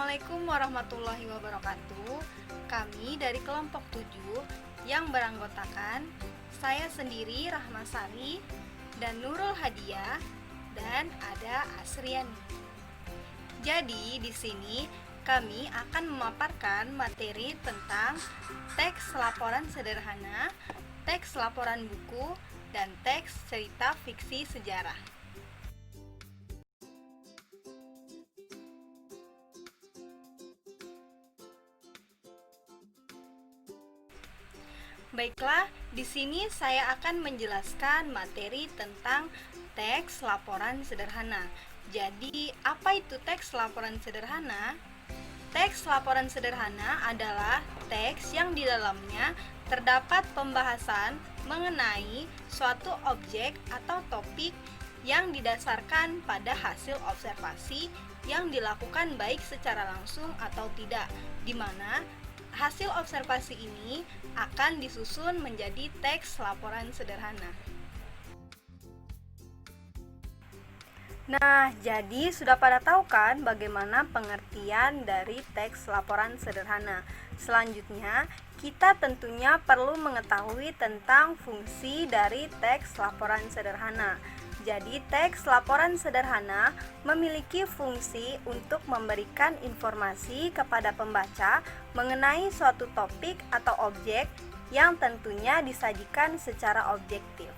Assalamualaikum warahmatullahi wabarakatuh. Kami dari kelompok 7 yang beranggotakan saya sendiri Rahma Sari dan Nurul Hadiah dan ada Asriani. Jadi di sini kami akan memaparkan materi tentang teks laporan sederhana, teks laporan buku, dan teks cerita fiksi sejarah. Baiklah, di sini saya akan menjelaskan materi tentang teks laporan sederhana. Jadi, apa itu teks laporan sederhana? Teks laporan sederhana adalah teks yang di dalamnya terdapat pembahasan mengenai suatu objek atau topik yang didasarkan pada hasil observasi yang dilakukan baik secara langsung atau tidak, di mana hasil observasi ini akan disusun menjadi teks laporan sederhana. Nah, jadi sudah pada tahu kan bagaimana pengertian dari teks laporan sederhana. Selanjutnya, kita tentunya perlu mengetahui tentang fungsi dari teks laporan sederhana. Jadi, teks laporan sederhana memiliki fungsi untuk memberikan informasi kepada pembaca mengenai suatu topik atau objek yang tentunya disajikan secara objektif.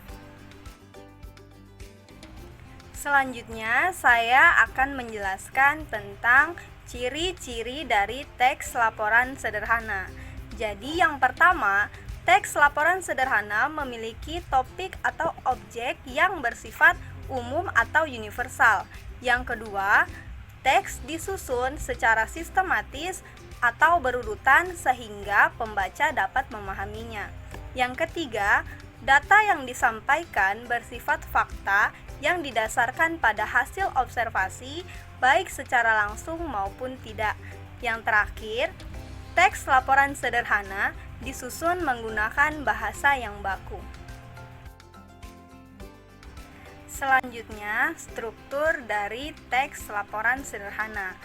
Selanjutnya, saya akan menjelaskan tentang ciri-ciri dari teks laporan sederhana. Jadi, yang pertama, teks laporan sederhana memiliki topik atau objek yang bersifat umum atau universal. Yang kedua, teks disusun secara sistematis atau berurutan sehingga pembaca dapat memahaminya. Yang ketiga, data yang disampaikan bersifat fakta yang didasarkan pada hasil observasi baik secara langsung maupun tidak. Yang terakhir, teks laporan sederhana disusun menggunakan bahasa yang baku. Selanjutnya, struktur dari teks laporan sederhana,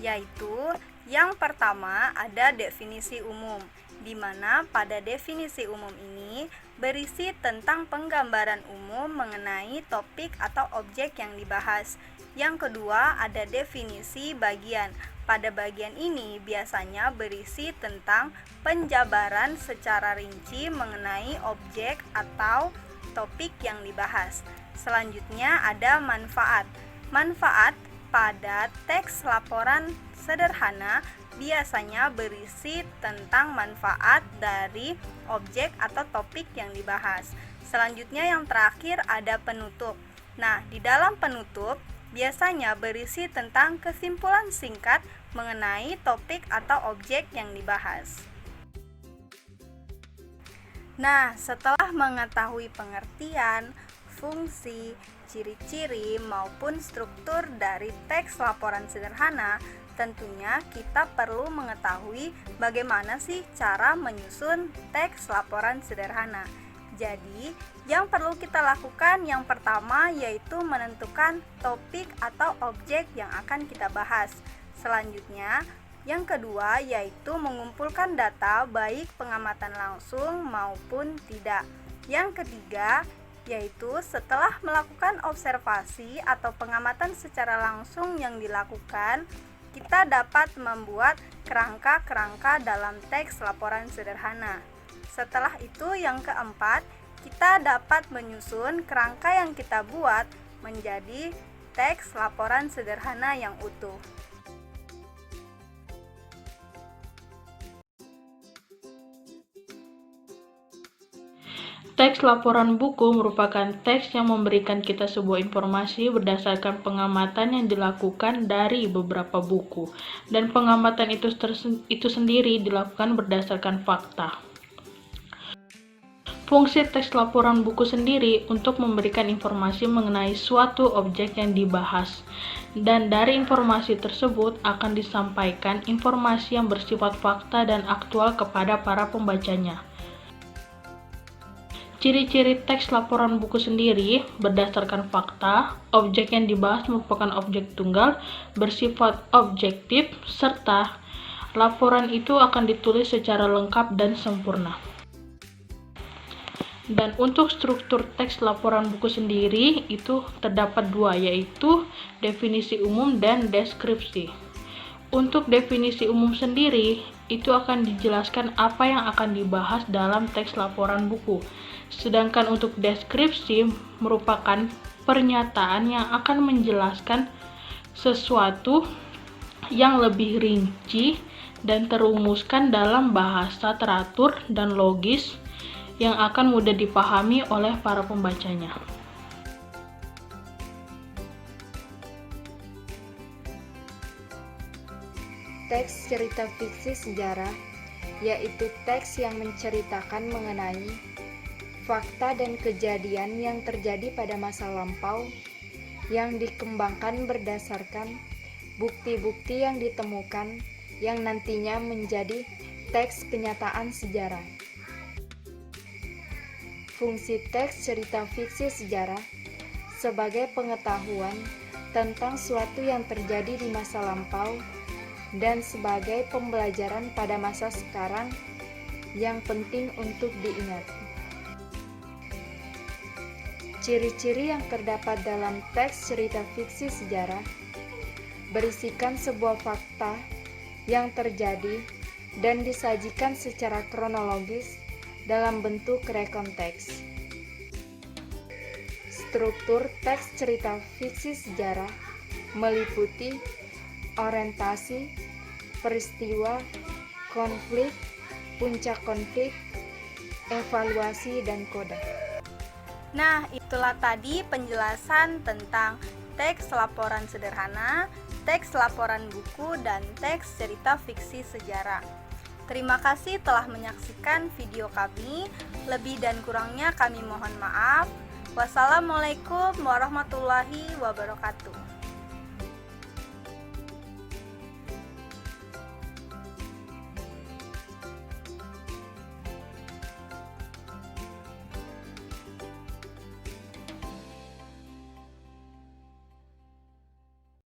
yaitu yang pertama ada definisi umum, di mana pada definisi umum ini berisi tentang penggambaran umum mengenai topik atau objek yang dibahas. Yang kedua ada definisi bagian. Pada bagian ini biasanya berisi tentang penjabaran secara rinci mengenai objek atau topik yang dibahas. Selanjutnya ada manfaat. Manfaat pada teks laporan sederhana biasanya berisi tentang manfaat dari objek atau topik yang dibahas. Selanjutnya yang terakhir ada penutup. Nah, di dalam penutup biasanya berisi tentang kesimpulan singkat mengenai topik atau objek yang dibahas. Nah, setelah mengetahui pengertian, fungsi, ciri-ciri maupun struktur dari teks laporan sederhana, tentunya kita perlu mengetahui bagaimana sih cara menyusun teks laporan sederhana. Jadi, yang perlu kita lakukan yang pertama yaitu menentukan topik atau objek yang akan kita bahas. Selanjutnya, yang kedua yaitu mengumpulkan data baik pengamatan langsung maupun tidak. Yang ketiga yaitu setelah melakukan observasi atau pengamatan secara langsung yang dilakukan, kita dapat membuat kerangka-kerangka dalam teks laporan sederhana. Setelah itu yang keempat, kita dapat menyusun kerangka yang kita buat menjadi teks laporan sederhana yang utuh. Teks laporan buku merupakan teks yang memberikan kita sebuah informasi berdasarkan pengamatan yang dilakukan dari beberapa buku, dan pengamatan itu sendiri dilakukan berdasarkan fakta. Fungsi teks laporan buku sendiri untuk memberikan informasi mengenai suatu objek yang dibahas, dan dari informasi tersebut akan disampaikan informasi yang bersifat fakta dan aktual kepada para pembacanya. Ciri-ciri teks laporan buku sendiri berdasarkan fakta, objek yang dibahas merupakan objek tunggal, bersifat objektif, serta laporan itu akan ditulis secara lengkap dan sempurna. Dan untuk struktur teks laporan buku sendiri itu terdapat dua, yaitu definisi umum dan deskripsi. Untuk definisi umum sendiri, itu akan dijelaskan apa yang akan dibahas dalam teks laporan buku. Sedangkan untuk deskripsi merupakan pernyataan yang akan menjelaskan sesuatu yang lebih rinci dan terumuskan dalam bahasa teratur dan logis yang akan mudah dipahami oleh para pembacanya. Teks cerita fiksi sejarah yaitu teks yang menceritakan mengenai fakta dan kejadian yang terjadi pada masa lampau yang dikembangkan berdasarkan bukti-bukti yang ditemukan yang nantinya menjadi teks kenyataan sejarah. Fungsi teks cerita fiksi sejarah sebagai pengetahuan tentang suatu yang terjadi di masa lampau dan sebagai pembelajaran pada masa sekarang yang penting untuk diingat. Ciri-ciri yang terdapat dalam teks cerita fiksi sejarah berisikan sebuah fakta yang terjadi dan disajikan secara kronologis dalam bentuk rekonteks. Struktur teks cerita fiksi sejarah meliputi orientasi, peristiwa, konflik, puncak konflik, evaluasi, dan koda. Nah, itulah tadi penjelasan tentang teks laporan sederhana, teks laporan buku, dan teks cerita fiksi sejarah. Terima kasih telah menyaksikan video kami. Lebih dan kurangnya kami mohon maaf. Wassalamualaikum warahmatullahi wabarakatuh.